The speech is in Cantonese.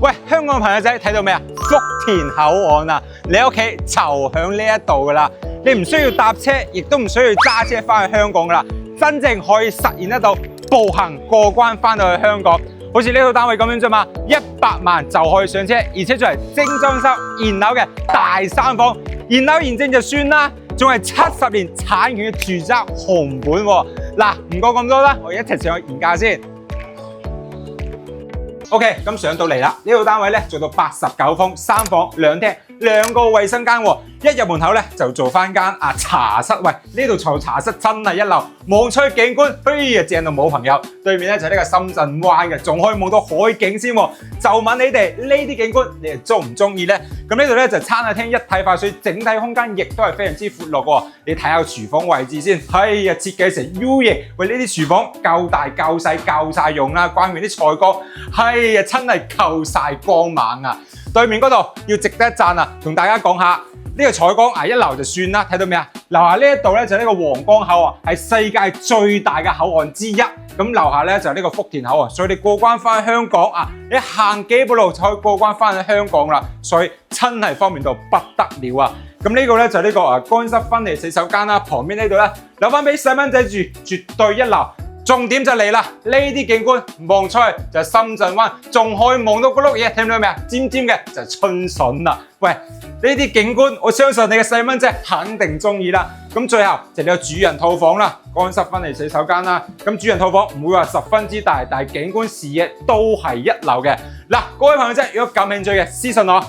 喂，香港嘅朋友仔睇到未啊？福田口岸啊，你屋企就響呢一度噶啦，你唔需要搭車，亦都唔需要揸車翻去香港噶啦，真正可以實現得到步行過關翻到去香港。好似呢套單位咁樣啫嘛，100萬就可以上車，而且仲係精裝修現樓嘅大3房，現樓現證就算啦，仲係70年產權嘅住宅紅本喎。嗱，唔講咁多啦，我一齊上去研究先。OK， 咁上到嚟啦，呢套單位咧做到89方，3房2廳，2個衛生間喎。一入門口咧就做翻間茶室，喂，呢度做茶室真係一流，望出去景觀，嘿呀正到冇朋友。對面咧就係呢個深圳灣嘅，仲可以望到海景先喎。就問你哋呢啲景觀，你哋中唔中意咧？咁呢度咧就餐廳一體化，所以整體空間亦都係非常之闊落喎。你睇下廚房位置先，哎呀設計成 U 型，喂呢啲廚房夠大夠細夠晒用啦，關於啲菜缸，哎呀真係夠晒光猛啊！對面嗰度要值得一讚啊，同大家講下。呢個採光一流就算啦，睇到未啊？樓下呢一度咧就係呢個皇崗口岸，係世界最大嘅口岸之一。咁樓下咧就係呢個福田口岸，所以你過關翻香港你行幾步路就可以過關翻去香港啦，所以真係方便到不得了啊！咁呢個咧就係呢個乾濕分離洗手間啦，旁邊呢度咧留翻俾細蚊仔住，絕對一流。重點就嚟啦！呢啲景觀望出去就係深圳灣，仲可以望到嗰碌嘢，聽到未啊？尖尖嘅就係春筍啦！喂，呢啲景觀我相信你嘅細蚊仔肯定中意啦。咁最後就你個主人套房啦，乾濕分離洗手間啦。咁主人套房唔會話十分之大，但係景觀視野都係一流嘅。嗱，各位朋友仔，如果感興趣嘅，私信我。